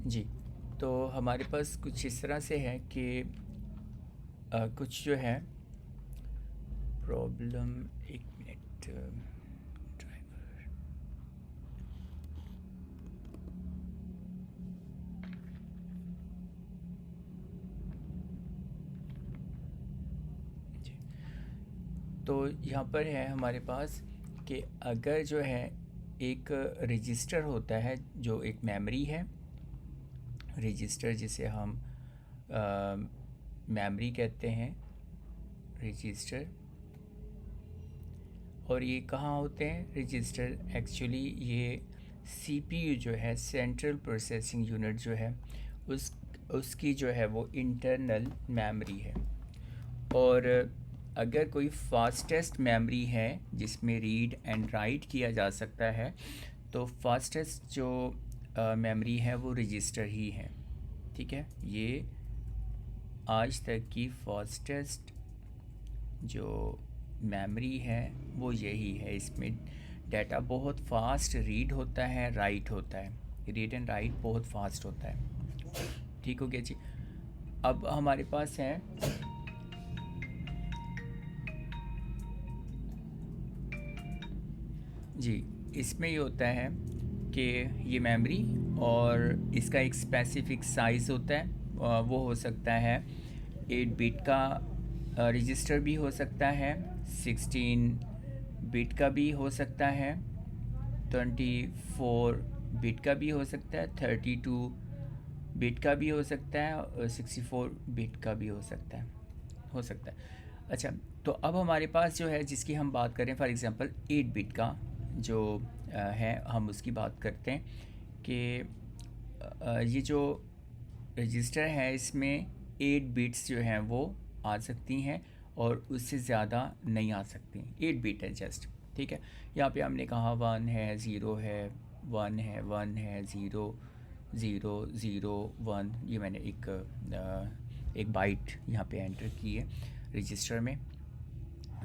जी, तो हमारे पास कुछ इस तरह से है कि कुछ जो है प्रॉब्लम। एक मिनट। ड्राइवर। जी, तो यहाँ पर है हमारे पास कि अगर जो है एक रजिस्टर होता है जो एक मेमोरी है। रजिस्टर जिसे हम मेमोरी कहते हैं, रजिस्टर। और ये कहाँ होते हैं रजिस्टर? एक्चुअली ये सीपीयू जो है, सेंट्रल प्रोसेसिंग यूनिट जो है, उसकी जो है वो इंटरनल मेमोरी है। और अगर कोई फास्टेस्ट मेमोरी है जिसमें रीड एंड राइट किया जा सकता है, तो फास्टेस्ट जो मेमोरी है वो रजिस्टर ही है। ठीक है, ये आज तक की फास्टेस्ट जो मेमोरी है वो यही है। इसमें डाटा बहुत फास्ट रीड होता है, राइट होता है, रीड एंड राइट बहुत फास्ट होता है। ठीक हो गया जी। अब हमारे पास है जी, इसमें ये होता है कि ये मेमोरी और इसका एक स्पेसिफिक साइज़ होता है। वो हो सकता है 8 बिट का रजिस्टर भी हो सकता है, 16 बिट का भी हो सकता है, 24 बिट का भी हो सकता है, 32 बिट का भी हो सकता है और 64 बिट का भी हो सकता है। अच्छा, तो अब हमारे पास जो है जिसकी हम बात करें, फॉर एग्जांपल 8 बिट का जो है, हम उसकी बात करते हैं कि ये जो रजिस्टर है इसमें 8 बिट्स जो हैं वो आ सकती हैं और उससे ज़्यादा नहीं आ सकती। 8 बिट है जस्ट। ठीक है, यहाँ पे हमने कहा 1 है, 0 है, 1 है, 1 है, 0 0 0 1। ये मैंने एक बाइट यहाँ पे एंटर की है रजिस्टर में।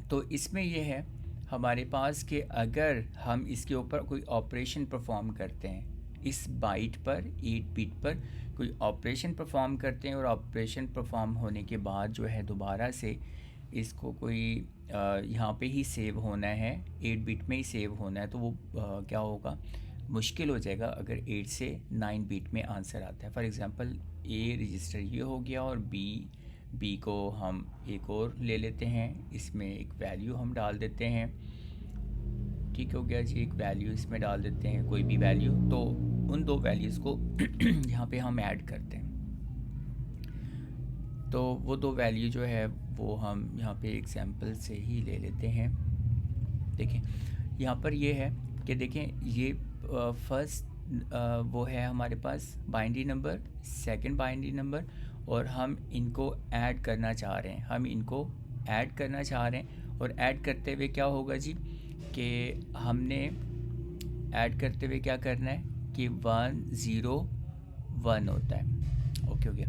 तो इसमें ये है हमारे पास कि अगर हम इसके ऊपर कोई ऑपरेशन परफॉर्म करते हैं, इस बाइट पर, 8 बिट पर कोई ऑपरेशन परफॉर्म करते हैं और ऑपरेशन परफॉर्म होने के बाद जो है दोबारा से इसको कोई यहाँ पे ही सेव होना है, 8 बिट में ही सेव होना है, तो वो क्या होगा, मुश्किल हो जाएगा अगर 8 से 9 बिट में आंसर आता है। फॉर एग्ज़ाम्पल ए रजिस्टर ये हो गया और बी को हम एक और ले लेते हैं, इसमें एक वैल्यू हम डाल देते हैं। ठीक हो गया जी, एक वैल्यू इसमें डाल देते हैं, कोई भी वैल्यू। तो उन दो वैल्यूज़ को यहाँ पे हम ऐड करते हैं। तो वो दो वैल्यू जो है वो हम यहाँ पे एग्जांपल से ही ले लेते हैं। देखें यहाँ पर ये है कि देखें ये फर्स्ट वो है हमारे पास binary number, second binary number, और हम इनको ऐड करना चाह रहे हैं। और ऐड करते हुए क्या होगा जी कि हमने ऐड करते हुए क्या करना है कि 1 0 1 होता है। ओके हो गया।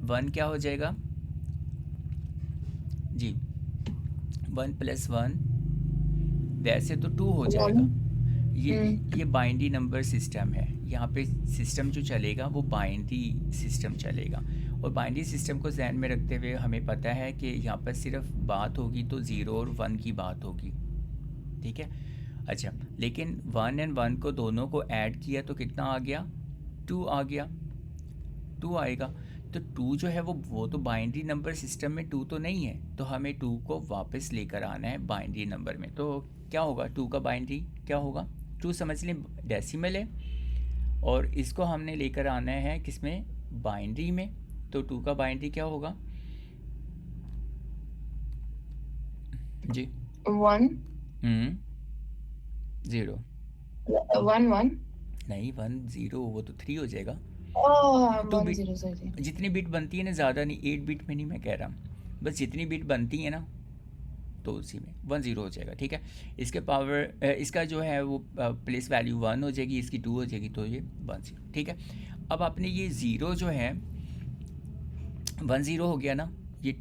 1 क्या हो जाएगा जी, 1 + 1 वैसे तो 2 हो वन। जाएगा। ये बाइनरी नंबर सिस्टम है। यहाँ पे सिस्टम जो चलेगा वो बाइनरी सिस्टम चलेगा। और बाइनरी सिस्टम को ध्यान में रखते हुए हमें पता है कि यहाँ पर सिर्फ बात होगी तो 0 और 1 की बात होगी। ठीक है। अच्छा, लेकिन 1 एंड 1 को दोनों को ऐड किया तो कितना आ गया, 2 आ गया, 2 आएगा। तो 2 जो है वो तो बाइनरी नंबर सिस्टम में 2 तो नहीं है, तो हमें 2 को वापस लेकर आना है बाइनरी नंबर में। तो क्या होगा, 2 का बाइनरी क्या होगा, 2 समझ लें डेसिमल है और इसको हमने लेकर आना है किसमें, बाइनरी में। तो 2 का बाइनरी क्या होगा जी, 1 ज़ीरो। 1 1। नहीं, 1 0 वो तो 3 हो जाएगा। ओह, 2 1 बिट 0 सही। जितनी बिट बनती है ना, ज़्यादा नहीं, 8 बिट में नहीं मैं कह रहा, बस जितनी बिट बनती है ना तो उसी में 1 0 हो जाएगा। ठीक है, इसके पावर इसका जो है वो प्लेस वैल्यू 1 हो जाएगी, इसकी 2 हो जाएगी, तो ये 1 0। ठीक है, अब आपने ये 0 जो है 1 0 हो गया ना, ये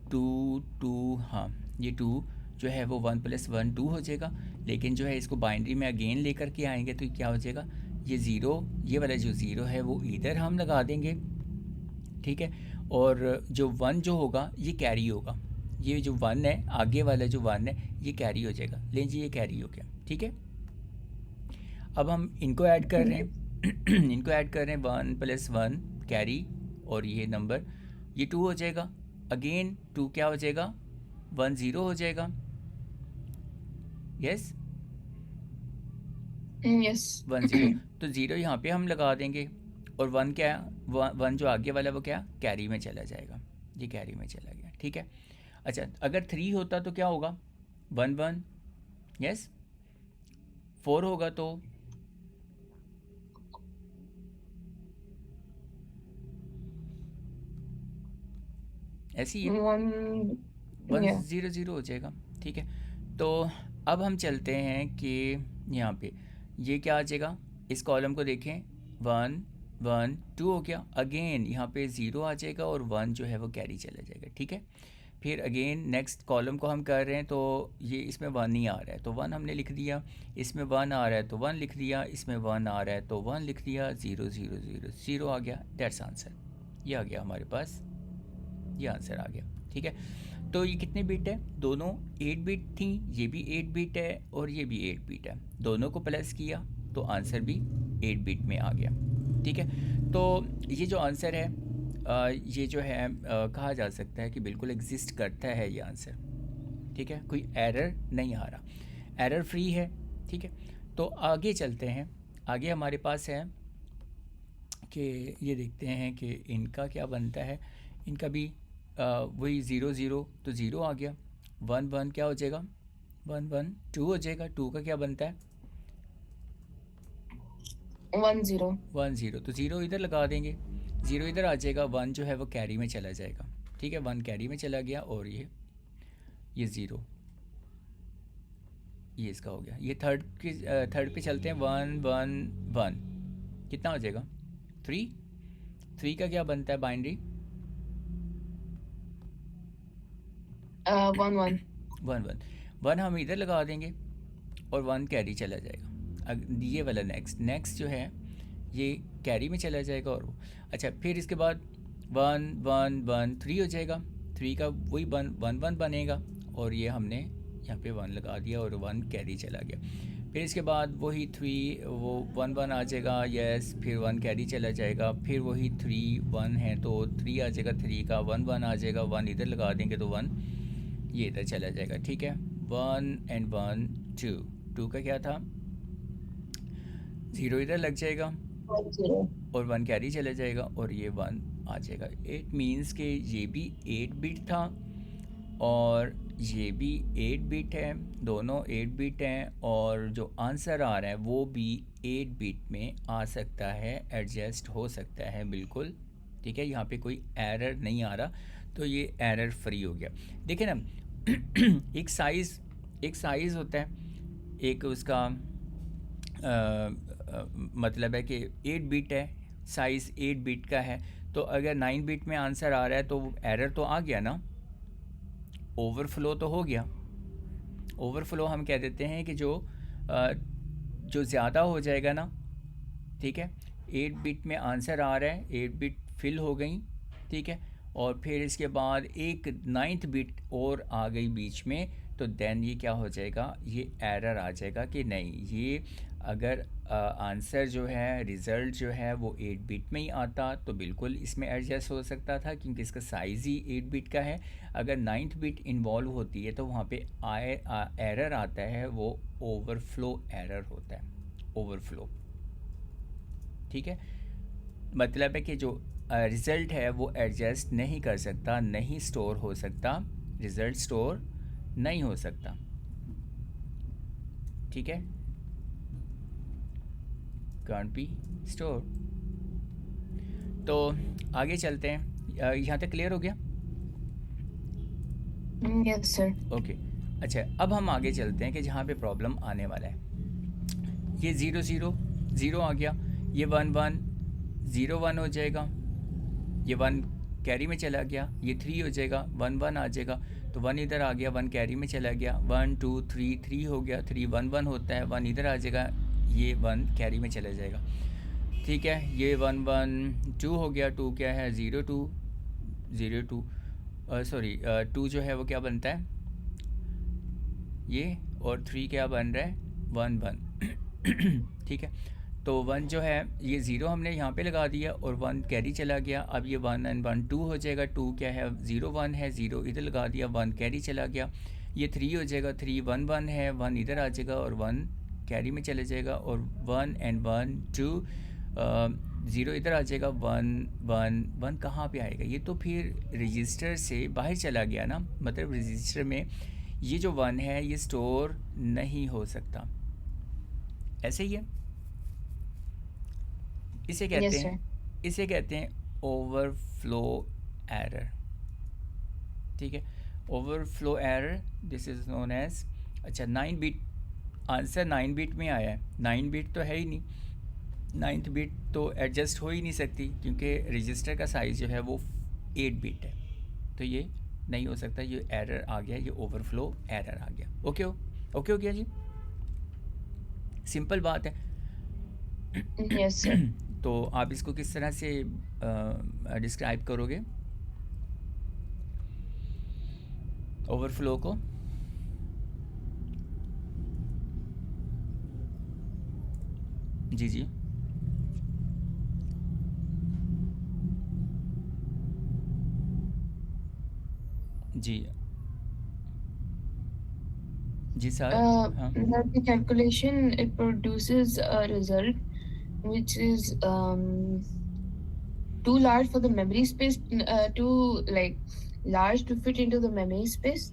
2 2, हाँ ये 2 जो है वो 1 + 1 2 हो जाएगा। लेकिन जो है इसको बाइनरी में अगेन लेकर के आएंगे तो क्या हो जाएगा, ये ज़ीरो, ये वाला जो ज़ीरो है वो इधर हम लगा देंगे, ठीक है। और जो वन जो होगा ये कैरी होगा, ये जो वन है आगे वाला जो वन है ये कैरी हो जाएगा। लें जी, ये कैरी हो गया, ठीक है। अब हम इनको ऐड कर रहे हैं इनको ऐड कर रहे हैं, 1 + 1 कैरी, और ये नंबर ये 2 हो जाएगा। अगेन 2 क्या हो जाएगा, 1 0 हो जाएगा। Yes, Yes. 1 0, तो 0 यहाँ पे हम लगा देंगे, और 1 क्या, 1 जो आगे वाला वो क्या, कैरी में चला जाएगा, ये कैरी में चला गया, ठीक है। अच्छा, अगर 3 होता तो क्या होगा, 1 1, यस। 4 होगा तो ऐसे ही है, 1. 1 Yeah. 0 0 हो जाएगा, ठीक है। तो अब हम चलते हैं कि यहाँ पे ये क्या आ जाएगा, इस कॉलम को देखें, 1 1 2 हो गया। अगेन यहाँ पे 0 आ जाएगा और 1 जो है वो कैरी चला जाएगा, ठीक है। फिर अगेन नेक्स्ट कॉलम को हम कर रहे हैं, तो ये इसमें 1 ही आ रहा है तो 1 हमने लिख दिया, इसमें 1 आ रहा है तो 1 लिख दिया, इसमें 1 आ रहा है तो 1 लिख दिया, 0 0 0 0 आ गया, दैट्स आंसर। ये आ गया हमारे पास, ये आंसर आ गया, ठीक है। तो ये कितने बिट है, दोनों 8 बिट थी, ये भी 8 बिट है और ये भी 8 बिट है, दोनों को प्लस किया तो आंसर भी 8 बिट में आ गया, ठीक है। तो ये जो आंसर है ये जो है कहा जा सकता है कि बिल्कुल एग्जिस्ट करता है ये आंसर, ठीक है, कोई एरर नहीं आ रहा, एरर फ्री है, ठीक है। तो आगे चलते हैं, आगे हमारे पास है कि ये देखते हैं कि इनका क्या बनता है। इनका भी वही 0 0, तो 0 आ गया, 1 1 क्या हो जाएगा, 1 1 2 हो जाएगा, 2 का क्या बनता है, 1 0. 1 0, तो 0 इधर लगा देंगे, 0 इधर आ जाएगा, 1 जो है वो कैरी में चला जाएगा, ठीक है, 1 कैरी में चला गया, और ये 0 ये इसका हो गया। ये थर्ड पे चलते हैं, 1 1 1 कितना हो जाएगा, 3 3 का क्या बनता है बाइनरी, 1 1. 1 1 1 हम इधर लगा देंगे और 1 कैरी चला जाएगा। ये वाला नेक्स्ट जो है ये कैरी में चला जाएगा, और वो अच्छा, फिर इसके बाद 1 1 1 3 हो जाएगा, 3 का वही 1 1 बनेगा, और ये हमने यहाँ पे 1 लगा दिया और 1 कैरी चला गया। फिर इसके बाद वही 3 वो 1 1 आ जाएगा, यस, फिर 1 कैरी चला जाएगा, फिर वही 3 1 है तो 3 आ जाएगा, 3 का 1 1 आ जाएगा, 1 इधर लगा देंगे तो 1 ये इधर चला जाएगा, ठीक है। 1 and 1 2, 2 का क्या था, 0 इधर लग जाएगा 1 0. और 1 कैरी चला जाएगा, और ये 1 आ जाएगा। इट मीन्स कि ये भी 8 बिट था और ये भी 8 बिट है, दोनों 8 बिट हैं, और जो आंसर आ रहा है वो भी 8 बिट में आ सकता है, एडजस्ट हो सकता है बिल्कुल, ठीक है। यहाँ पे कोई एरर नहीं आ रहा, तो ये एरर फ्री हो गया। देखिए ना एक साइज़ होता है, एक उसका मतलब है कि 8 बिट है, साइज़ 8 बिट का है, तो अगर 9 बिट में आंसर आ रहा है तो एरर तो आ गया ना, ओवरफ्लो तो हो गया। ओवरफ्लो हम कह देते हैं कि जो ज़्यादा हो जाएगा ना, ठीक है, 8 बिट में आंसर आ रहा है, 8 बिट फिल हो गई, ठीक है, और फिर इसके बाद एक 9th बिट और आ गई बीच में, तो देन ये क्या हो जाएगा, ये एरर आ जाएगा कि नहीं, ये अगर आंसर जो है, रिज़ल्ट जो है वो 8 बिट में ही आता तो बिल्कुल इसमें एडजस्ट हो सकता था, क्योंकि इसका साइज़ ही 8 बिट का है। अगर 9th बिट इन्वॉल्व होती है तो वहाँ पे एरर आता है, वो ओवरफ्लो एरर होता है, ओवरफ्लो, ठीक है। मतलब है कि जो रिज़ल्ट है वो एडजस्ट नहीं कर सकता, नहीं स्टोर हो सकता, रिज़ल्ट स्टोर नहीं हो सकता, ठीक है, कांट बी स्टोर। तो आगे चलते हैं, यहाँ तक क्लियर हो गया, Yes, sir. ओके। अच्छा, अब हम आगे चलते हैं कि जहाँ पे प्रॉब्लम आने वाला है, ये 0 0 0 आ गया, ये 1 1 0 1 हो जाएगा, ये 1 कैरी में चला गया, ये 3 हो जाएगा, 1 1 आ जाएगा, तो 1 इधर आ गया, 1 कैरी में चला गया, 1 2 3 3 हो गया, 3 1 1 होता है, 1 इधर आ जाएगा, ये 1 कैरी में चला जाएगा। ठीक है, ये 1 1 2 हो गया। 2 क्या है? 0 2 0 2 सॉरी 2 जो है वो क्या बनता है ये, और 3 क्या बन रहा है? 1 1 ठीक है, तो 1 जो है ये 0 हमने यहाँ पे लगा दिया और 1 कैरी चला गया। अब ये 1 एंड 1 2 हो जाएगा। 2 क्या है? 0 1 है, 0 इधर लगा दिया, 1 कैरी चला गया। ये 3 हो जाएगा, 3 1 1 है, 1 इधर आ जाएगा और 1 कैरी में चले जाएगा। और 1 एंड 1 2 ज़ीरो इधर आ जाएगा। 1 1 1 कहाँ पे आएगा? ये तो फिर रजिस्टर से बाहर चला गया ना, मतलब रजिस्टर में ये जो 1 है ये स्टोर नहीं हो सकता। ऐसे ही है। इसे कहते Yes, हैं sir. इसे कहते हैं ओवरफ्लो एरर। ठीक है, overflow error, this is known as. अच्छा, 9 बिट आंसर 9 बिट में आया है। 9 बिट तो है ही नहीं, 9th बिट तो एडजस्ट हो ही नहीं सकती क्योंकि रजिस्टर का साइज़ जो है वो 8 बिट है, तो ये नहीं हो सकता। ये एरर आ गया, ये ओवरफ्लो एरर आ गया। ओके हो गया जी, सिंपल बात है। Yes, sir. तो आप इसको किस तरह से डिस्क्राइब करोगे ओवरफ्लो को? जी जी जी जी सर। हाँ That the calculation it produces a result which is too large for the memory space, too like large to fit into the memory space.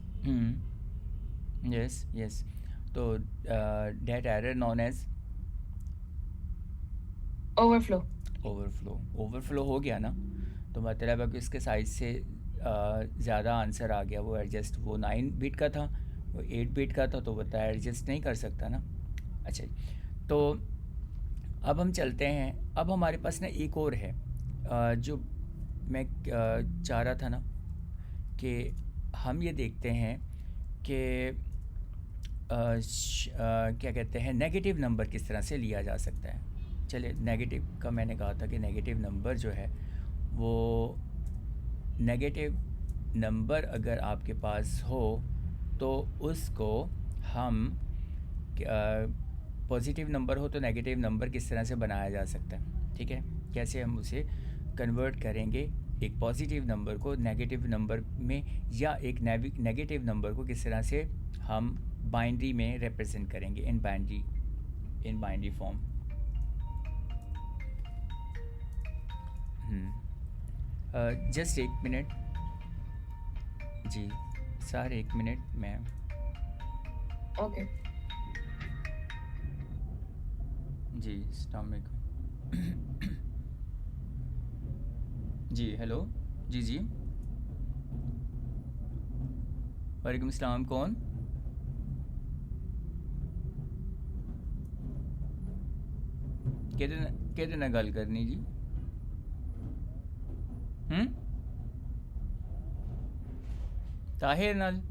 Yes yes, तो that error known as Overflow. Overflow हो गया ना, तो मतलब है कि इसके size से ज़्यादा आंसर आ गया। वो एडजस्ट, वो 9 बिट का था, वो 8 बिट का था, तो बता एडजस्ट नहीं कर सकता ना। अच्छा जी, तो अब हम चलते हैं। अब हमारे पास ना एक और है जो मैं चाह रहा था ना कि हम ये देखते हैं कि क्या कहते हैं, नेगेटिव नंबर किस तरह से लिया जा सकता है। चलिए, नेगेटिव का मैंने कहा था कि नेगेटिव नंबर जो है वो, नेगेटिव नंबर अगर आपके पास हो तो उसको हम, पॉजिटिव नंबर हो तो नेगेटिव नंबर किस तरह से बनाया जा सकता है। ठीक है, कैसे हम उसे कन्वर्ट करेंगे एक पॉजिटिव नंबर को नेगेटिव नंबर में, या एक नेगेटिव नंबर को किस तरह से हम बाइनरी में रिप्रेजेंट करेंगे, in binary form. Just 1 minute जी सर, 1 मिनट मैम। Okay. जी अस्सलाम वालेकुम। जी हेलो, जी जी, वालेकुम अस्सलाम। कौन? कहते ना गल करनी जी। ताहिर नाल।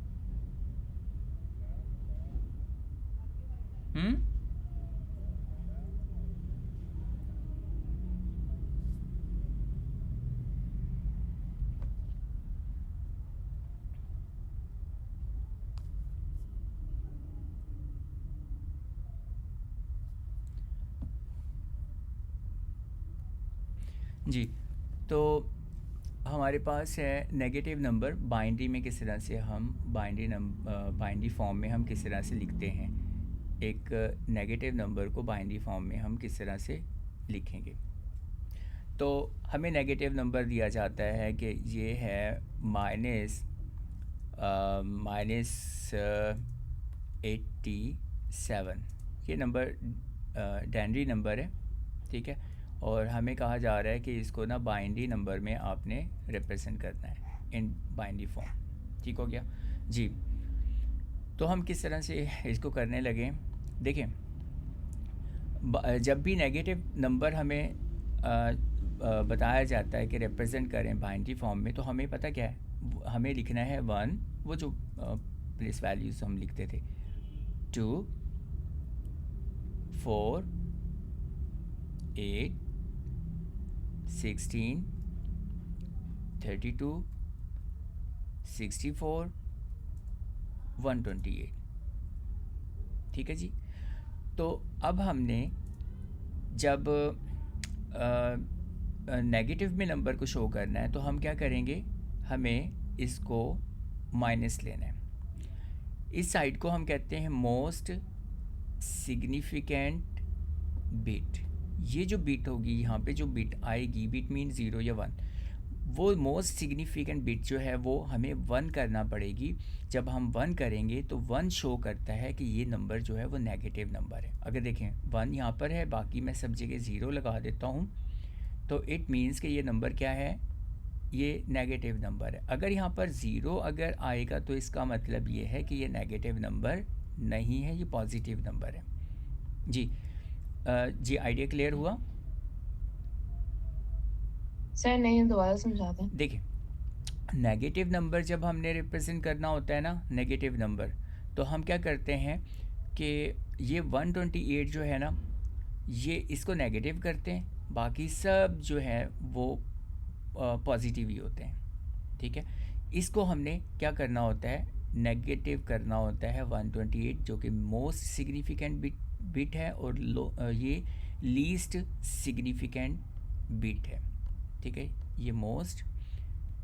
जी, तो हमारे पास है नेगेटिव नंबर बाइनरी में किस तरह से हम बाइनरी फॉर्म में हम किस तरह से लिखते हैं। एक नेगेटिव नंबर को बाइनरी फॉर्म में हम किस तरह से लिखेंगे। तो हमें नेगेटिव नंबर दिया जाता है कि ये है -87। ये नंबर डेनरी नंबर है, ठीक है, और हमें कहा जा रहा है कि इसको ना बाइनरी नंबर में आपने रिप्रेजेंट करना है इन बाइनरी फॉर्म। ठीक हो गया जी। तो हम किस तरह से इसको करने लगे, देखें, जब भी नेगेटिव नंबर हमें बताया जाता है कि रिप्रेजेंट करें बाइनरी फॉर्म में, तो हमें पता क्या है, हमें लिखना है 1, वो जो प्लेस वैल्यूज़ हम लिखते थे, 2 4 8, 16, 32, 64, 128। ठीक है जी। तो अब हमने जब नेगेटिव में नंबर को शो करना है तो हम क्या करेंगे, हमें इसको माइनस लेना है। इस साइड को हम कहते हैं मोस्ट सिग्निफिकेंट बिट। ये जो बिट होगी, यहाँ पे जो बिट आएगी, बिट मीन 0 या 1, वो मोस्ट सिग्निफिकेंट बिट जो है वो हमें 1 करना पड़ेगी। जब हम 1 करेंगे तो 1 शो करता है कि ये नंबर जो है वो नेगेटिव नंबर है। अगर देखें 1 यहाँ पर है, बाकी मैं सब जगह 0 लगा देता हूँ, तो इट मीन्स कि ये नंबर क्या है, ये नेगेटिव नंबर है। अगर यहाँ पर 0 अगर आएगा तो इसका मतलब ये है कि ये नेगेटिव नंबर नहीं है, ये पॉजिटिव नंबर है। जी जी, आइडिया क्लियर हुआ? सर नहीं, दोबारा समझा दें। देखिए, नेगेटिव नंबर जब हमने रिप्रेजेंट करना होता है ना, नेगेटिव नंबर, तो हम क्या करते हैं कि ये 128 जो है ना, ये इसको नेगेटिव करते हैं, बाकी सब जो है वो पॉजिटिव ही होते हैं। ठीक है, इसको हमने क्या करना होता है, नेगेटिव करना होता है 128, जो कि मोस्ट सिग्निफिकेंट बिट है, और ये लीस्ट सिग्निफिकेंट बिट है। ठीक है, ये मोस्ट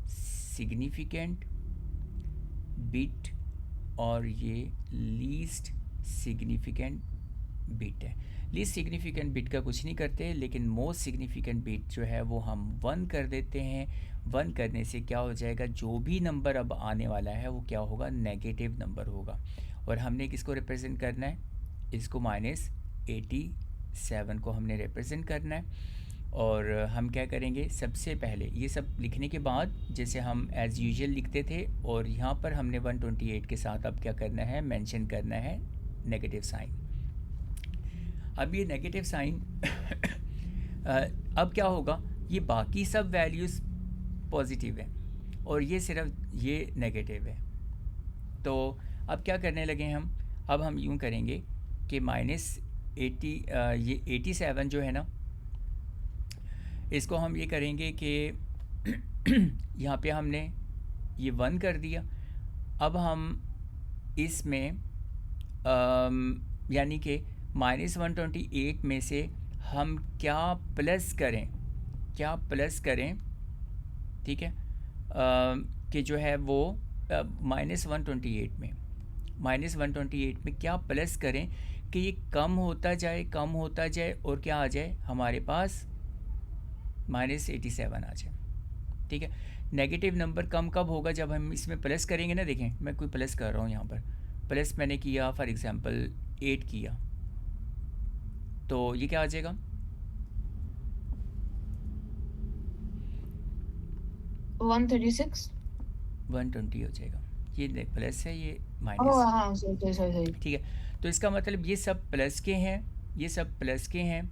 सिग्निफिकेंट बिट और ये लीस्ट सिग्निफिकेंट बिट है। लीस्ट सिग्निफिकेंट बिट का कुछ नहीं करते, लेकिन मोस्ट सिग्निफिकेंट बिट जो है वो हम 1 कर देते हैं। 1 करने से क्या हो जाएगा, जो भी नंबर अब आने वाला है वो क्या होगा, नेगेटिव नंबर होगा। और हमने किसको रिप्रेजेंट करना है, इसको -87 को हमने रिप्रेजेंट करना है। और हम क्या करेंगे, सबसे पहले ये सब लिखने के बाद जैसे हम एज़ यूजुअल लिखते थे, और यहाँ पर हमने 128 के साथ अब क्या करना है, मेंशन करना है नेगेटिव साइन। अब ये नेगेटिव साइन अब क्या होगा, ये बाकी सब वैल्यूज़ पॉजिटिव है और ये सिर्फ ये नेगेटिव है। तो अब क्या करने लगे हम, अब हम यूँ करेंगे कि -80 ये 87 जो है ना, इसको हम ये करेंगे कि यहाँ पे हमने ये 1 कर दिया। अब हम इसमें यानी कि -128 में से हम क्या प्लस करें, ठीक है, कि जो है वो -128 में क्या प्लस करें कि ये कम होता जाए और क्या आ जाए हमारे पास, -87 आ जाए। ठीक है, नेगेटिव नंबर कम कब होगा, जब हम इसमें प्लस करेंगे ना। देखें मैं कोई प्लस कर रहा हूँ, यहाँ पर प्लस मैंने किया, फॉर एग्जांपल 8 किया, तो ये क्या आ जाएगा, 136 120 हो जाएगा। ये प्लस है, ये ओह माइनस। हाँ, सही। ठीक है, तो इसका मतलब ये सब प्लस के हैं,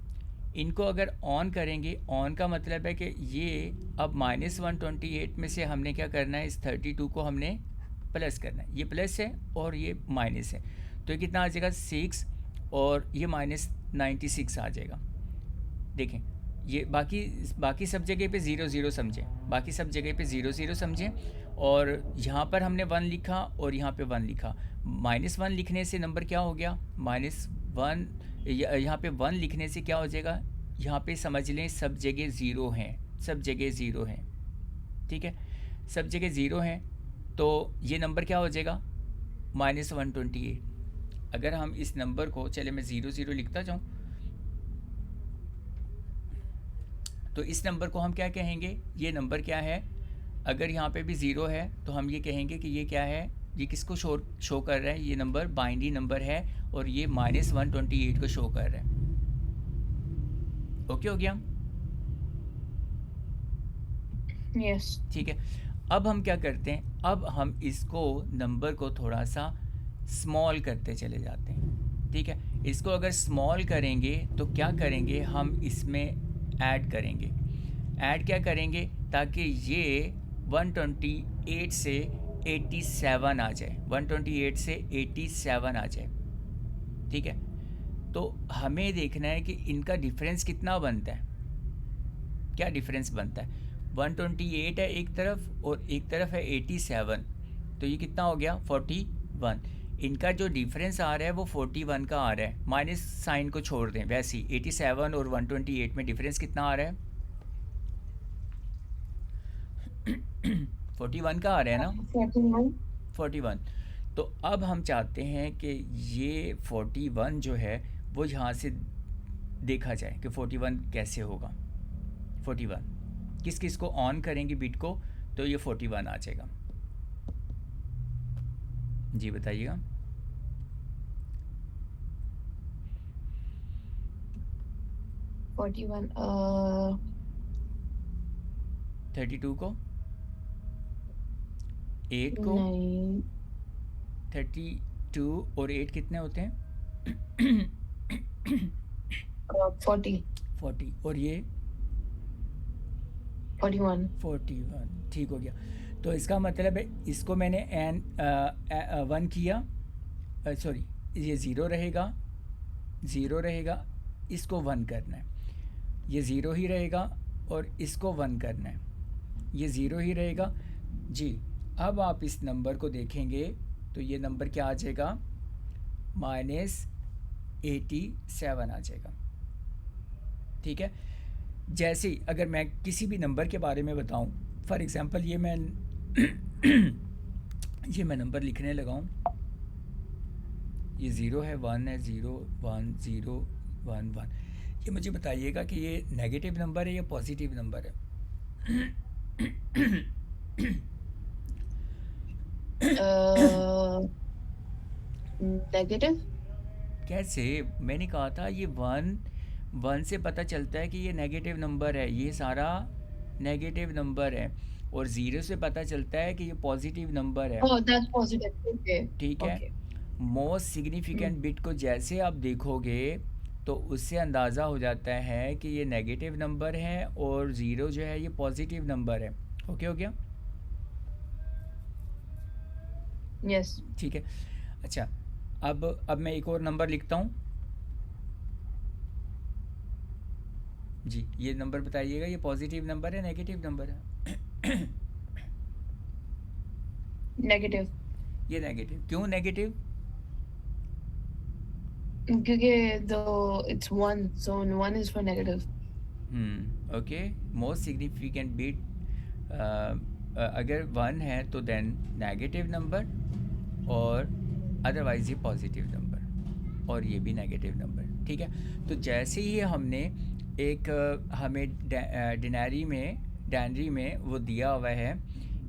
इनको अगर ऑन करेंगे, ऑन का मतलब है कि ये अब -128 में से हमने क्या करना है, इस 32 को हमने प्लस करना है। ये प्लस है और ये माइनस है, तो ये कितना आ जाएगा 6, और ये -96 आ जाएगा। देखें ये बाकी सब जगह पे 0 0 समझें, और यहाँ पर हमने 1 लिखा और यहाँ पे 1 लिखा। -1 लिखने से नंबर क्या हो गया, -1, यहाँ पे 1 लिखने से क्या हो जाएगा, यहाँ पे समझ लें सब जगह 0 हैं, ठीक है, सब जगह 0 हैं, तो ये नंबर क्या हो जाएगा, -128। अगर हम इस नंबर को, चले मैं 0 0 लिखता जाऊँ, तो इस नंबर को हम क्या कहेंगे, ये नंबर क्या है, अगर यहाँ पे भी 0 है तो हम ये कहेंगे कि ये क्या है, ये किसको शो कर रहा है, ये नंबर बाइनरी नंबर है और ये -128 को शो कर रहा है। ओके हो गया? यस। ठीक है, अब हम क्या करते हैं, अब हम इसको नंबर को थोड़ा सा स्मॉल करते चले जाते हैं। ठीक है, इसको अगर स्मॉल करेंगे तो क्या करेंगे, हम इसमें ऐड करेंगे। ऐड क्या करेंगे, ताकि ये 128 से 87 आ जाए, 128 से 87 आ जाए। ठीक है, तो हमें देखना है कि इनका डिफरेंस कितना बनता है, क्या डिफरेंस बनता है। 128 है एक तरफ और एक तरफ है 87, तो ये कितना हो गया 41। इनका जो डिफरेंस आ रहा है वो 41 का आ रहा है, माइनस साइन को छोड़ दें, वैसे ही 87 और 128 में डिफरेंस कितना आ रहा है 41 का आ रहा है ना, 41. 41। तो अब हम चाहते हैं कि ये 41 जो है वो यहाँ से देखा जाए कि 41 कैसे होगा। 41 किस किस को ऑन करेंगे बिट को, तो ये 41 आ जाएगा। जी बताइएगा। 41. 32 को, 8 को, नहीं. 32 और 8 कितने होते हैं 40. 40, और ये 41. 41, ठीक हो गया। तो इसका मतलब है इसको मैंने एन 1 किया, सॉरी ये ज़ीरो रहेगा, ज़ीरो रहेगा, इसको 1 करना है, ये ज़ीरो ही रहेगा और इसको 1 करना है, ये ज़ीरो ही रहेगा जी। अब आप इस नंबर को देखेंगे तो ये नंबर क्या आ जाएगा -87 आ जाएगा, ठीक है। जैसे ही अगर मैं किसी भी नंबर के बारे में बताऊं, फॉर एग्ज़ाम्पल ये मैं ये मैं नंबर लिखने लगा हूँ, ये 0 है, 1 है, 0 1 0 1 1, ये मुझे बताइएगा कि ये नेगेटिव नंबर है या पॉजिटिव नंबर है Negative. कैसे, मैंने कहा था ये 1 से पता चलता है कि ये नेगेटिव नंबर है, ये सारा नेगेटिव नंबर है, और 0 से पता चलता है कि ये पॉजिटिव नंबर है, Oh, that's positive. Okay. ठीक है। Okay. मोस्ट सिग्निफिकेंट बिट को जैसे आप देखोगे तो उससे अंदाज़ा हो जाता है कि ये नेगेटिव नंबर है और 0 जो है ये पॉजिटिव नंबर है। ओके हो गया, Yes. ठीक है। अच्छा, अब मैं एक और नंबर लिखता हूँ जी, ये नंबर बताइएगा ये पॉजिटिव नंबर है नेगेटिव नंबर है Negative. ये नेगेटिव, क्यों नेगेटिव, क्योंकि though it's one, so one is for negative. Okay. Most significant bit अगर 1 है तो देन नेगेटिव नंबर, और अदरवाइज़ ये पॉजिटिव नंबर, और ये भी नेगेटिव नंबर, ठीक है। तो जैसे ही हमने एक हमें डैनरी में वो दिया हुआ है,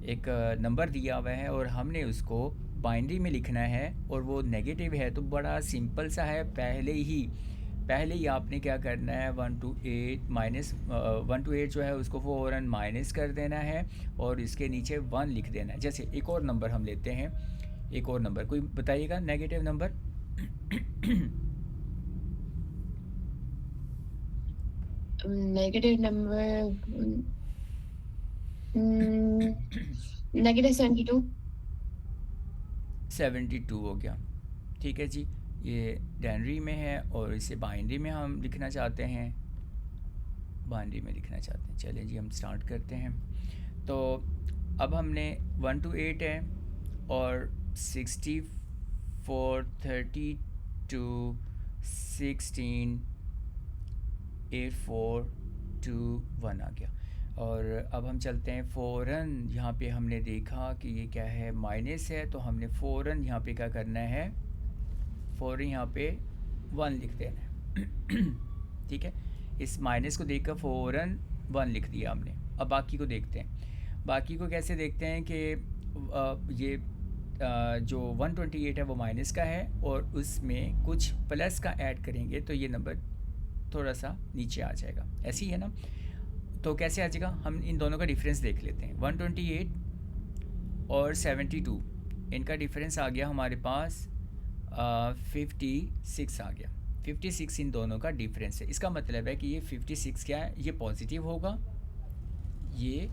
एक नंबर दिया हुआ है और हमने उसको बाइनरी में लिखना है और वो नेगेटिव है, तो बड़ा सिंपल सा है। पहले ही आपने क्या करना है 1 to 8 माइनस 1 to 8 जो है उसको 4 और माइनस कर देना है और इसके नीचे 1 लिख देना है। जैसे एक और नंबर हम लेते हैं, एक और नंबर कोई बताइएगा negative number Negative number. Negative 72. 72 हो गया, ठीक है जी। ये डैनरी में है और इसे बाइनरी में हम लिखना चाहते हैं, बाइनरी में लिखना चाहते हैं। चलें जी हम स्टार्ट करते हैं। तो अब हमने 1 to 8 है और 64 32 16 8 4 2 1 आ गया। और अब हम चलते हैं फ़ौरन, यहाँ पे हमने देखा कि ये क्या है माइनस है, तो हमने फ़ौरन यहाँ पे क्या करना है, फ़ौरन यहाँ पे 1 लिख देना है ठीक है। इस माइनस को देखकर फ़ौरन 1 लिख दिया हमने। अब बाकी को देखते हैं, बाकी को कैसे देखते हैं कि ये जो 128 है वो माइनस का है और उसमें कुछ प्लस का ऐड करेंगे तो ये नंबर थोड़ा सा नीचे आ जाएगा, ऐसे ही है ना। तो कैसे आ जाएगा, हम इन दोनों का डिफरेंस देख लेते हैं। 128 और 72 इनका डिफरेंस आ गया हमारे पास 56 आ गया। 56 इन दोनों का डिफरेंस है, इसका मतलब है कि ये 56 क्या है, ये पॉजिटिव होगा, ये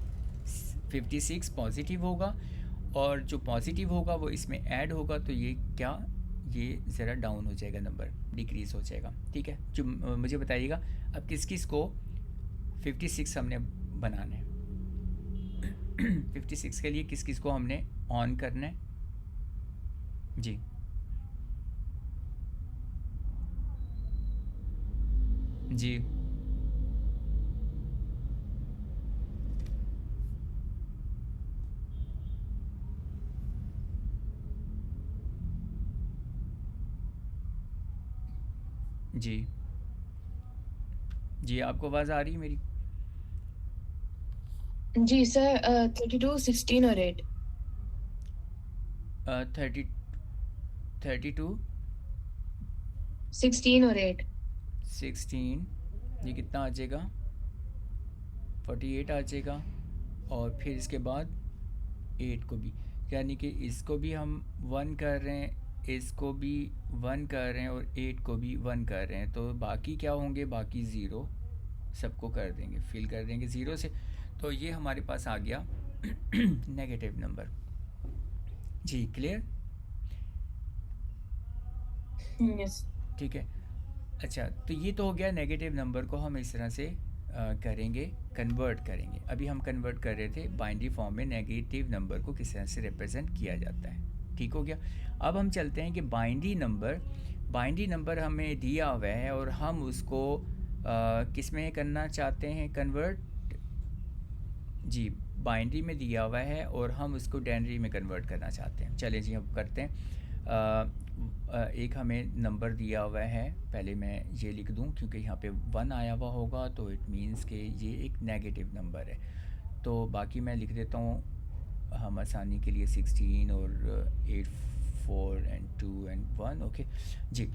56 पॉजिटिव होगा और जो पॉजिटिव होगा वो इसमें ऐड होगा, तो ये क्या, ये ज़रा डाउन हो जाएगा, नंबर डिक्रीज़ हो जाएगा, ठीक है। जो मुझे बताइएगा अब किस किस को 56 हमने बनाना है। 56 के लिए किस किस को हमने ऑन करना है जी। जी जी जी, आपको आवाज़ आ रही है मेरी? जी सर, 32, 16 और 8। 30 32 16 और 8। 16, ये कितना आ जाएगा? 48 आ जाएगा। और फिर इसके बाद 8 को भी, यानी कि इसको भी हम 1 कर रहे हैं, इसको भी 1 कर रहे हैं और 8 को भी 1 कर रहे हैं। तो बाकी क्या होंगे? बाकी ज़ीरो सबको कर देंगे, फिल कर देंगे ज़ीरो से। तो ये हमारे पास आ गया नेगेटिव नंबर जी। क्लियर? यस। ठीक है। अच्छा, तो ये तो हो गया नेगेटिव नंबर को हम इस तरह से करेंगे, कन्वर्ट करेंगे। अभी हम कन्वर्ट कर रहे थे बाइनरी फॉर्म में नेगेटिव नंबर को किस तरह से रिप्रेजेंट किया जाता है, ठीक हो गया। अब हम चलते हैं कि बाइनरी नंबर हमें दिया हुआ है और हम उसको किस में करना चाहते हैं कन्वर्ट जी। बाइनरी में दिया हुआ है और हम उसको डेनरी में कन्वर्ट करना चाहते हैं। चलें जी, हम करते हैं। एक हमें नंबर दिया हुआ है, पहले मैं ये लिख दूं क्योंकि यहाँ पे 1 आया हुआ होगा, तो इट मीन्स कि ये एक नेगेटिव नंबर है। तो बाकी मैं लिख देता हूँ हम आसानी के लिए 16 और 8 4 एंड 2 एंड 1, ओके जी।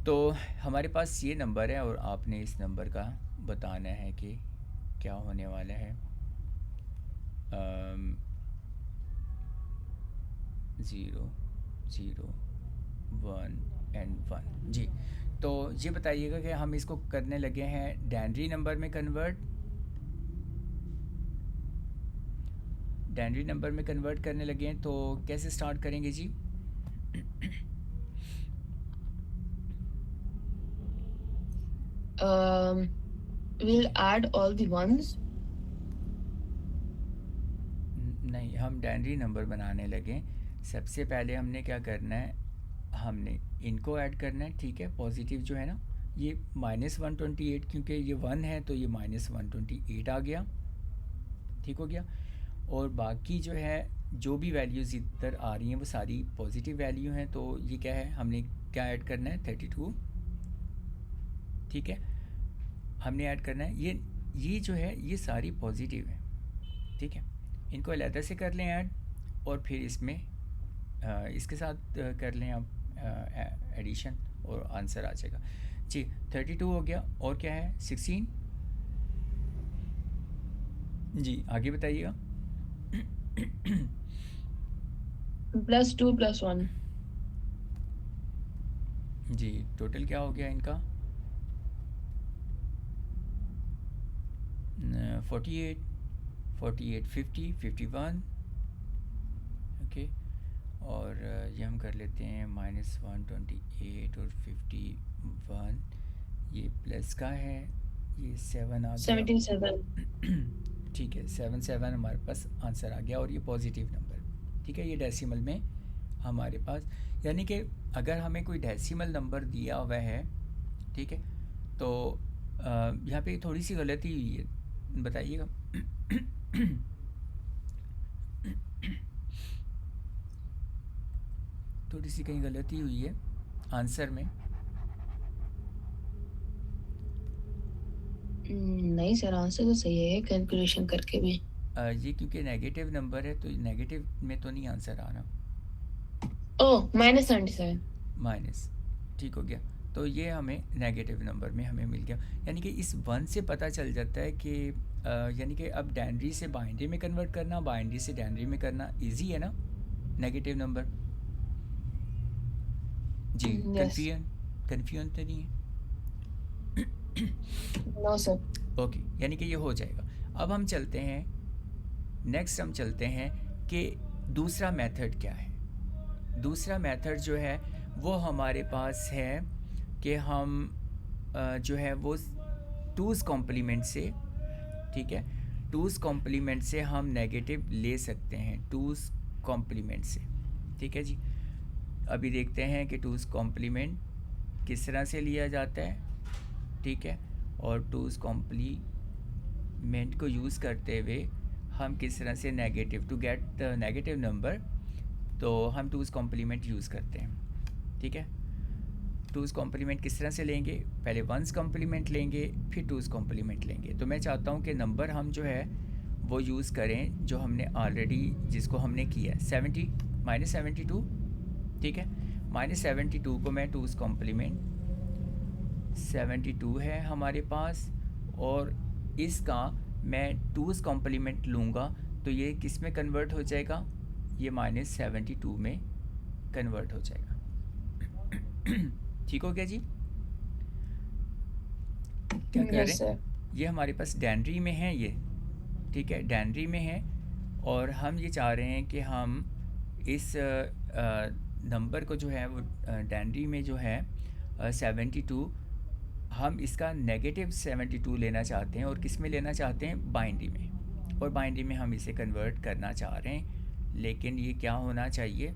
तो हमारे पास ये नंबर है और आपने इस नंबर का बताना है कि क्या होने वाला है। 0 0 1 एंड 1 जी। तो ये बताइएगा कि हम इसको करने लगे हैं डेनरी नंबर में कन्वर्ट, डेनरी नंबर में कन्वर्ट करने लगे हैं। तो कैसे स्टार्ट करेंगे जी? We'll add all the ones. नहीं, हम डेनरी नंबर बनाने लगे। सबसे पहले हमने क्या करना है, हमने इनको ऐड करना है, ठीक है। पॉजिटिव जो है ना, ये -128, क्योंकि ये 1 है तो ये -128 आ गया, ठीक हो गया। और बाकी जो है, जो भी वैल्यूज़ इधर आ रही हैं वो सारी पॉजिटिव वैल्यू हैं। तो ये क्या है, हमने क्या ऐड करना है? 32, ठीक है। हमने ऐड करना है ये जो है ये सारी पॉजिटिव है, ठीक है। इनको अलहदा से कर लें ऐड, और फिर इसमें इसके साथ कर लें आप एडिशन, और आंसर आ जाएगा जी। 32 हो गया, और क्या है? 16 जी। आगे बताइएगा। +2 +1। जी, टोटल क्या हो गया इनका? 48 48 50 51, ओके। और ये हम कर लेते हैं -128 और 51, ये प्लस का है, ये 7 आ गया। 77। ठीक है, 7 हमारे पास आंसर आ गया, और ये पॉजिटिव नंबर, ठीक है। ये डेसिमल में हमारे पास, यानी कि अगर हमें कोई डेसिमल नंबर दिया हुआ है, ठीक है, तो यहाँ पे थोड़ी सी गलती हुई है, बताइएगा। थोड़ी सी कहीं गलती हुई है आंसर में। नहीं सर, आंसर तो सही है कैलकुलेशन करके भी। ये क्योंकि नेगेटिव नंबर है तो नेगेटिव में तो नहीं आंसर आ रहा, ओह, -77। माइनस, ठीक हो गया। तो ये हमें नेगेटिव नंबर में हमें मिल गया, यानी कि इस 1 से पता चल जाता है कि यानी कि अब डेनरी से बाइनरी में कन्वर्ट करना, बाइनरी से डेनरी में करना इजी है ना, नेगेटिव नंबर जी। यस। कन्फ्यूजन तो नहीं है? No sir. ओके, यानी कि ये हो जाएगा। अब हम चलते हैं नेक्स्ट, हम चलते हैं कि दूसरा मेथड क्या है। दूसरा मेथड जो है वो हमारे पास है कि हम जो है वो टूज़ कॉम्प्लीमेंट से, ठीक है, टूज़ कॉम्प्लीमेंट से हम नेगेटिव ले सकते हैं, टूज़ कॉम्प्लीमेंट से, ठीक है जी। अभी देखते हैं कि टूज़ कॉम्प्लीमेंट किस तरह से लिया जाता है, ठीक है, और टूज़ कॉम्प्लीमेंट को यूज़ करते हुए हम किस तरह से negative, to get the negative number, तो हम टूज़ कॉम्प्लीमेंट यूज़ करते हैं, ठीक है। टूज़ कॉम्प्लीमेंट किस तरह से लेंगे, पहले वंस कॉम्प्लीमेंट लेंगे, फिर टूज़ कॉम्प्लीमेंट लेंगे। तो मैं चाहता हूँ कि नंबर हम जो है वो यूज़ करें जो हमने ऑलरेडी, जिसको हमने किया है 70 -72, ठीक है। -72 को मैं टूज़ कॉम्प्लीमेंट 72 है हमारे पास, और इसका मैं टूज़ कॉम्प्लीमेंट लूँगा तो ये किस में कन्वर्ट हो जाएगा, ये -72 में कन्वर्ट हो जाएगा। ठीक हो गया जी। क्या कर रहे Yes, sir. हैं, ये हमारे पास डैनरी में है ये, ठीक है, डैनरी में है, और हम ये चाह रहे हैं कि हम इस नंबर को जो है वो डैनरी में जो है 72, हम इसका -72 लेना चाहते हैं, और किस में लेना चाहते हैं, बाइनरी में, और बाइनरी में हम इसे कन्वर्ट करना चाह रहे हैं, लेकिन ये क्या होना चाहिए,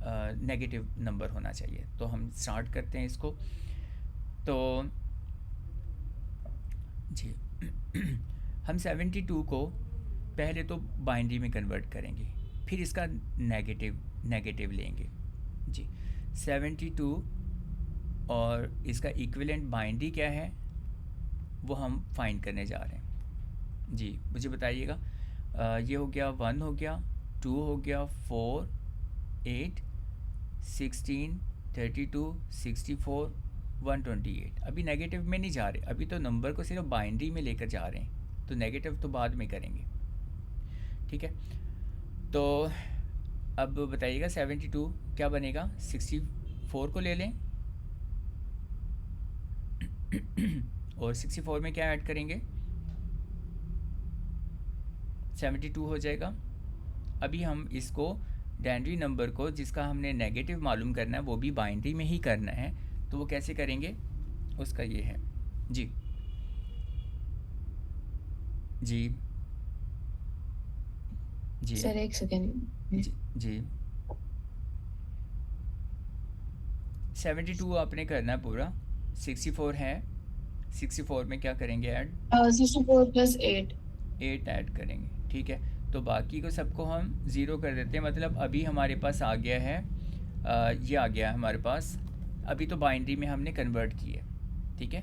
नेगेटिव नंबर होना चाहिए। तो हम स्टार्ट करते हैं इसको, तो जी हम 72 को पहले तो बाइनरी में कन्वर्ट करेंगे, फिर इसका नेगेटिव लेंगे जी। 72 और इसका इक्विवेलेंट बाइनरी क्या है वो हम फाइंड करने जा रहे हैं जी। मुझे बताइएगा, ये हो गया 1, हो गया 2, हो गया 4, 8, 16, 32, 64, 128। अभी नेगेटिव में नहीं जा रहे, अभी तो नंबर को सिर्फ बाइनरी में लेकर जा रहे हैं, तो नेगेटिव तो बाद में करेंगे, ठीक है। तो अब बताइएगा 72 क्या बनेगा, 64 को ले लें और 64 में क्या ऐड करेंगे, 72 हो जाएगा। अभी हम इसको डैनरी नंबर को, जिसका हमने नेगेटिव मालूम करना है, वो भी बाइनरी में ही करना है, तो वो कैसे करेंगे, उसका ये है जी। जी जी Sir, एक second. जी जी 72 आपने करना है पूरा, 64 है, 64 में क्या करेंगे ऐड, 64 plus 8. 8 ऐड करेंगे, ठीक है। तो बाकी को सबको हम ज़ीरो कर देते हैं, मतलब अभी हमारे पास आ गया है, ये आ गया है हमारे पास, अभी तो बाइनरी में हमने कन्वर्ट किया है, ठीक है,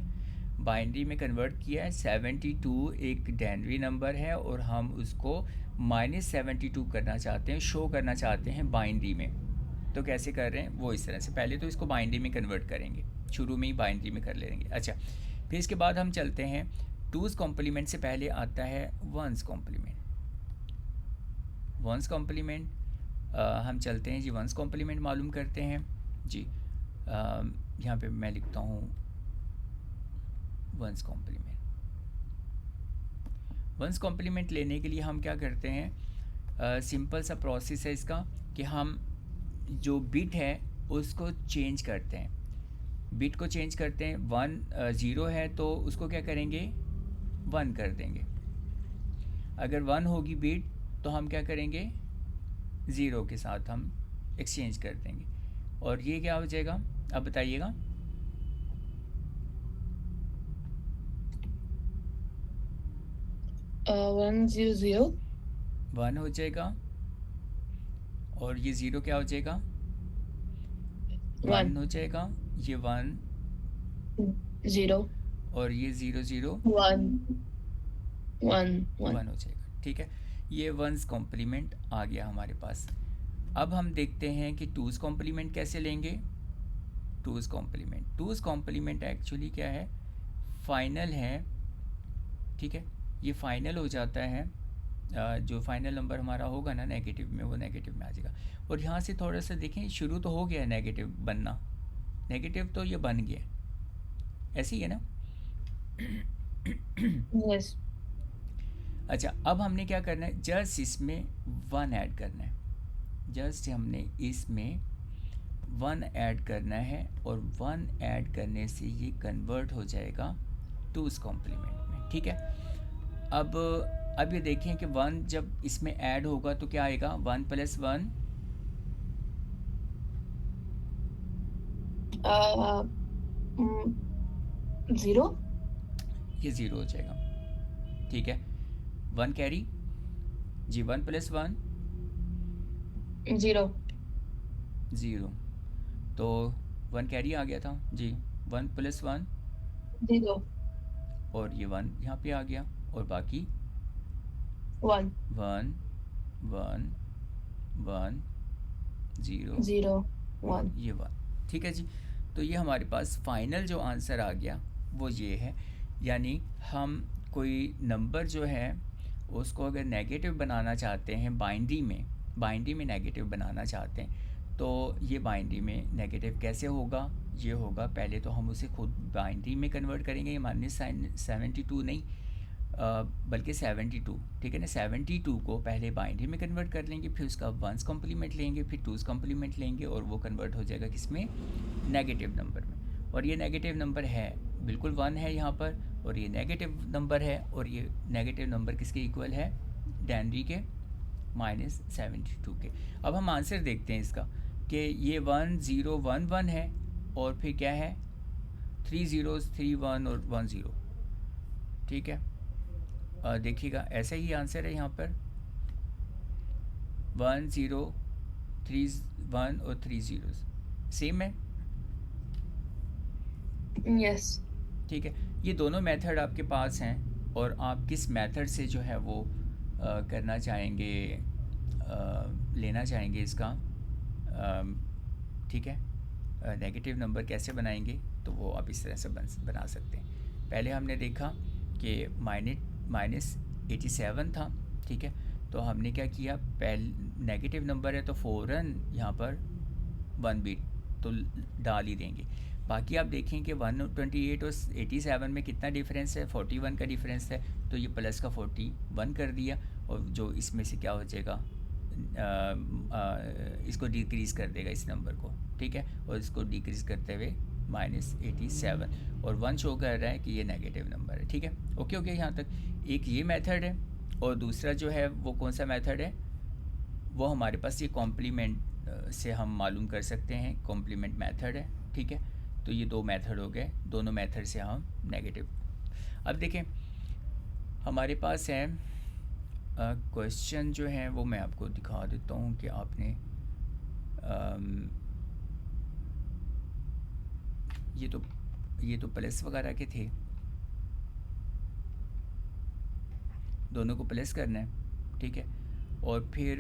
बाइनरी में कन्वर्ट किया है। 72 एक डैनरी नंबर है और हम उसको -72 करना चाहते हैं, शो करना चाहते हैं बाइनरी में। तो कैसे कर रहे हैं वो इस तरह से, पहले तो इसको बाइनरी में कन्वर्ट करेंगे, शुरू में ही बाइनरी में कर लेंगे। अच्छा, फिर इसके बाद हम चलते हैं टूज़ कॉम्प्लीमेंट से पहले आता है वंस कॉम्प्लीमेंट। वंस कॉम्प्लीमेंट हम चलते हैं जी, वंस कॉम्प्लीमेंट मालूम करते हैं जी। यहाँ पे मैं लिखता हूँ वंस कॉम्प्लीमेंट। वंस कॉम्प्लीमेंट लेने के लिए हम क्या करते हैं, सिंपल सा प्रोसेस है इसका, कि हम जो बिट है उसको चेंज करते हैं, बिट को चेंज करते हैं। 1 0 है तो उसको क्या करेंगे, 1 कर देंगे। अगर 1 होगी बिट तो हम क्या करेंगे, 0 के साथ हम एक्सचेंज कर देंगे, और ये क्या हो जाएगा, अब बताइएगा। 100. 1 हो जाएगा, और ये 0 क्या हो जाएगा, 1 1. हो जाएगा, ये 1, 0. और ये 0 0 1. 1. 1 हो जाएगा, ठीक है। ये वंस कॉम्प्लीमेंट आ गया हमारे पास। अब हम देखते हैं कि टूज़ कॉम्प्लीमेंट कैसे लेंगे। टूज़ कॉम्प्लीमेंट एक्चुअली क्या है, फाइनल है, ठीक है, ये फाइनल हो जाता है। जो फाइनल नंबर हमारा होगा ना नेगेटिव में, वो नेगेटिव में आ जाएगा। और यहाँ से थोड़ा सा देखें, शुरू तो हो गया है नेगेटिव बनना, नेगेटिव तो ये बन गया, ऐसे ही है ना। Yes. अच्छा, अब हमने क्या करना है, जस्ट इसमें 1 ऐड करना है, जस्ट हमने इसमें 1 ऐड करना है और 1 ऐड करने से ये कन्वर्ट हो जाएगा 2's कॉम्प्लीमेंट में, ठीक है। अब ये देखें कि 1 जब इसमें ऐड होगा तो क्या आएगा, 1 + 1 0 ये 0 हो जाएगा, ठीक है। 1 कैरी जी, 1 + 1 0 0, तो 1 कैरी आ गया था जी, 1 + 1 0 और ये 1 यहाँ पे आ गया और बाकी 1 1 1 1 0 0 और 1 ये 1, ठीक है जी। तो ये हमारे पास फाइनल जो आंसर आ गया वो ये है, यानी हम कोई नंबर जो है उसको अगर नेगेटिव बनाना चाहते हैं बाइनरी में नेगेटिव बनाना चाहते हैं, तो ये बाइनरी में नेगेटिव कैसे होगा, ये होगा पहले तो हम उसे खुद बाइनरी में कन्वर्ट करेंगे, ये -72 नहीं बल्कि 72, ठीक है ना। 72 को पहले बाइनरी में कन्वर्ट कर लेंगे, फिर उसका 1's कॉम्प्लीमेंट लेंगे, फिर 2's कॉम्प्लीमेंट लेंगे और वो कन्वर्ट हो जाएगा किस में, नेगेटिव नंबर में। और ये नेगेटिव नंबर है बिल्कुल 1 है यहाँ पर, और ये नेगेटिव नंबर है, और ये नेगेटिव नंबर किसके इक्वल है, डेनरी के -72 के। अब हम आंसर देखते हैं इसका कि ये 1 0 1 1 है और फिर क्या है 3 zeros 3 1 और 1 0, ठीक है। देखिएगा ऐसा ही आंसर है यहाँ पर 1 0 3 1 और 3 zeros सेम है, yes ठीक है। ये दोनों मेथड आपके पास हैं और आप किस मेथड से जो है वो करना चाहेंगे, लेना चाहेंगे इसका, ठीक है। नेगेटिव नंबर कैसे बनाएंगे तो वो आप इस तरह से बना सकते हैं। पहले हमने देखा कि -87 था, ठीक है। तो हमने क्या किया, पहले नेगेटिव नंबर है तो फ़ौरन यहाँ पर 1 बीट तो डाल ही देंगे। बाकी आप देखें कि 128 और 87 में कितना डिफरेंस है, 41 का डिफरेंस है, तो ये प्लस का 41 कर दिया और जो इसमें से क्या हो जाएगा, इसको डिक्रीज़ कर देगा इस नंबर को, ठीक है। और इसको डिक्रीज़ करते हुए -87 और 1 शो कर रहा है कि ये नेगेटिव नंबर है, ठीक है। ओके यहाँ तक एक ये मेथड है, और दूसरा जो है वो कौन सा मेथड है, वो हमारे पास ये कॉम्प्लीमेंट से हम मालूम कर सकते हैं, कॉम्प्लीमेंट मेथड है, ठीक है। तो ये 2 मेथड हो गए, दोनों मेथड से हम नेगेटिव। अब देखें हमारे पास है क्वेश्चन जो है वो मैं आपको दिखा देता हूँ कि आपने ये तो प्लस वगैरह के थे, दोनों को प्लस करना है, ठीक है। और फिर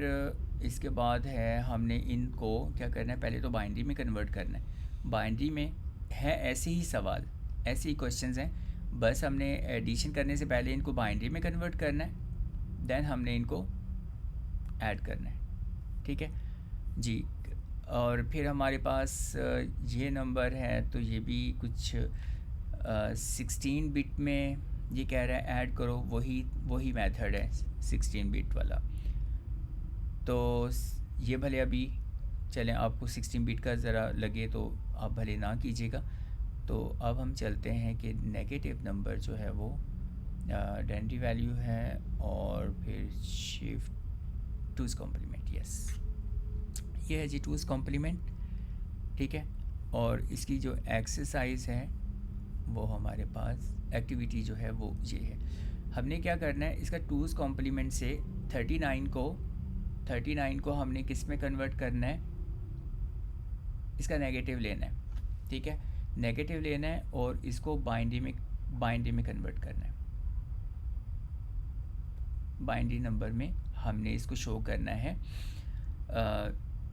इसके बाद है हमने इनको क्या करना है, पहले तो बाइनरी में कन्वर्ट करना है। बाइनरी में है ऐसे ही सवाल, ऐसे ही क्वेश्चंस हैं, बस हमने एडिशन करने से पहले इनको बाइनरी में कन्वर्ट करना है, देन हमने इनको ऐड करना है, ठीक है जी। और फिर हमारे पास ये नंबर है, तो ये भी कुछ 16 बिट में ये कह रहा है ऐड करो, वही मेथड है 16 बिट वाला। तो ये भले अभी चलें, आपको 16 बिट का ज़रा लगे तो आप भले ना कीजिएगा। तो अब हम चलते हैं कि नेगेटिव नंबर जो है वो डेंडी वैल्यू है और फिर शिफ्ट 2's कॉम्प्लीमेंट, यस ये है जी 2's कॉम्प्लीमेंट, ठीक है। और इसकी जो एक्सरसाइज है वो हमारे पास एक्टिविटी जो है वो ये है, हमने क्या करना है, इसका 2's कॉम्प्लीमेंट से 39 को हमने किस में कन्वर्ट करना है, इसका नेगेटिव लेना है, ठीक है। नेगेटिव लेना है और इसको बाइनरी में कन्वर्ट करना है, बाइनरी नंबर में हमने इसको शो करना है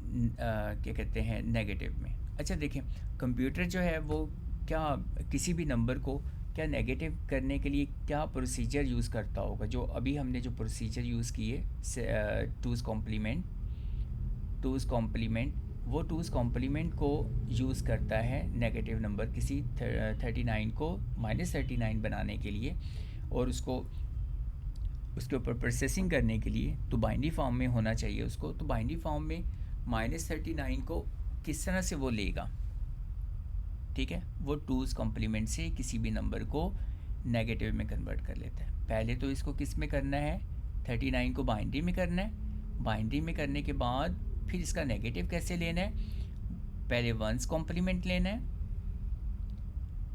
क्या कहते हैं, नेगेटिव में। अच्छा देखें कंप्यूटर जो है वो क्या किसी भी नंबर को क्या नेगेटिव करने के लिए क्या प्रोसीजर यूज़ करता होगा, जो अभी हमने जो प्रोसीजर यूज़ किए 2's कॉम्प्लीमेंट, वो 2's कॉम्प्लीमेंट को यूज़ करता है नेगेटिव नंबर किसी 39 को -39 बनाने के लिए, और उसके ऊपर प्रोसेसिंग करने के लिए तो बाइनरी फॉर्म में होना चाहिए उसको। तो बाइनरी फॉर्म में -39 को किस तरह से वो लेगा, ठीक है, वो टूज़ कॉम्प्लीमेंट से किसी भी नंबर को नेगेटिव में कन्वर्ट कर लेता है। पहले तो इसको किस में करना है, 39 को बाइनरी में करना है। बाइनरी में करने के बाद फिर इसका नेगेटिव कैसे लेना है, पहले वंस कॉम्प्लीमेंट लेना है,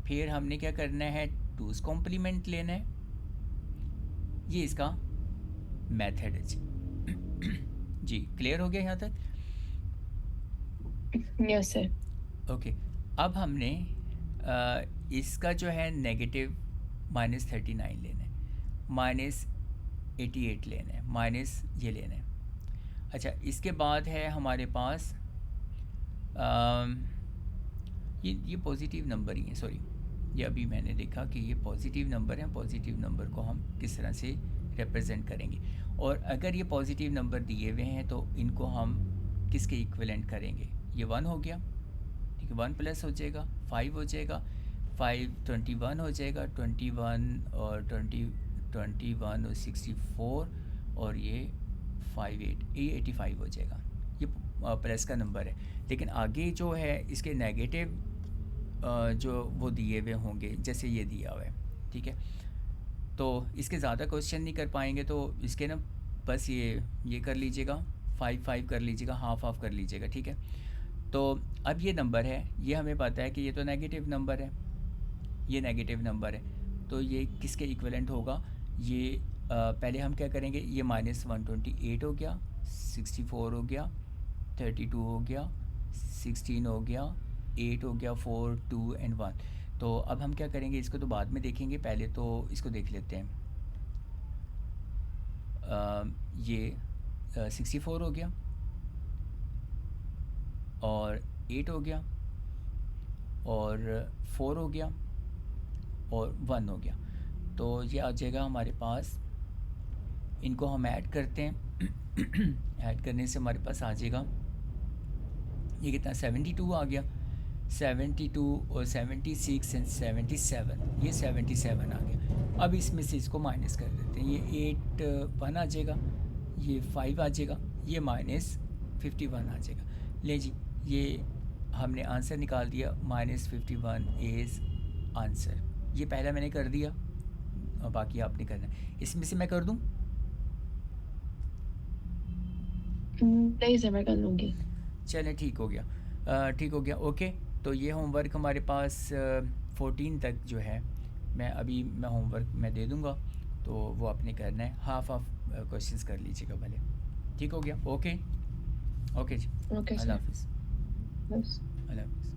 फिर हमने क्या करना है, टूज़ कॉम्प्लीमेंट लेना है। ये इसका मेथड है जी। जी क्लियर हो गया यहाँ तक? Yes, sir. ओके, अब हमने इसका जो है नेगेटिव -39 लेना है, -88 लेना है, माइनस ये लेना है। अच्छा, इसके बाद है हमारे पास ये पॉजिटिव नंबर ही है, सॉरी, ये अभी मैंने देखा कि ये पॉजिटिव नंबर है। पॉजिटिव नंबर को हम किस तरह से रिप्रेजेंट करेंगे, और अगर ये पॉजिटिव नंबर दिए हुए हैं तो इनको हम किसके इक्विवेलेंट करेंगे, ये 1 हो गया, ठीक है, 1 प्लस हो जाएगा 5 हो जाएगा, 5 21 हो जाएगा, 21 और 21 और 64 और ये 85 हो जाएगा। ये प्लस का नंबर है, लेकिन आगे जो है इसके नेगेटिव जो वो दिए हुए होंगे, जैसे ये दिया हुआ है, ठीक है, तो इसके ज़्यादा क्वेश्चन नहीं कर पाएंगे, तो इसके ना बस ये कर लीजिएगा, 5 कर लीजिएगा, हाफ कर लीजिएगा, ठीक है। तो अब ये नंबर है, ये हमें पता है कि ये तो नेगेटिव नंबर है, ये नेगेटिव नंबर है, तो ये किसके इक्विवेलेंट होगा, ये पहले हम क्या करेंगे, ये -128 हो गया, 64 हो गया, 32 हो गया, 16 हो गया, 8 हो गया, 4 2 एंड 1। तो अब हम क्या करेंगे, इसको तो बाद में देखेंगे, पहले तो इसको देख लेते हैं। ये 64 हो गया और 8 हो गया और 4 हो गया और 1 हो गया, तो ये आ जाएगा हमारे पास। इनको हम ऐड करते हैं। ऐड करने से हमारे पास आ जाएगा, ये कितना, 72 आ गया, 72 और 76 एंड 77, ये 77 आ गया। अब इसमें से इसको माइनस कर देते हैं, ये 8 1 आ जाएगा, ये 5 आ जाएगा, ये -51 आ जाएगा। ले जी, ये हमने आंसर निकाल दिया, -51 इज़ आंसर। ये पहला मैंने कर दिया और बाकी आपने करना है। इसमें से मैं कर दूं? नहीं सर, मैं कर लूँगी। चलें, ठीक हो गया, ठीक हो गया, ओके। तो ये होमवर्क हमारे पास 14 तक जो है, मैं होमवर्क मैं दे दूँगा, तो वो आपने करना है, हाफ क्वेश्चंस कर लीजिएगा भले, ठीक हो गया, ओके ओके जी, ओके अल्लाह सर। हाफिज़, बस। अल्लाह हाफिज़।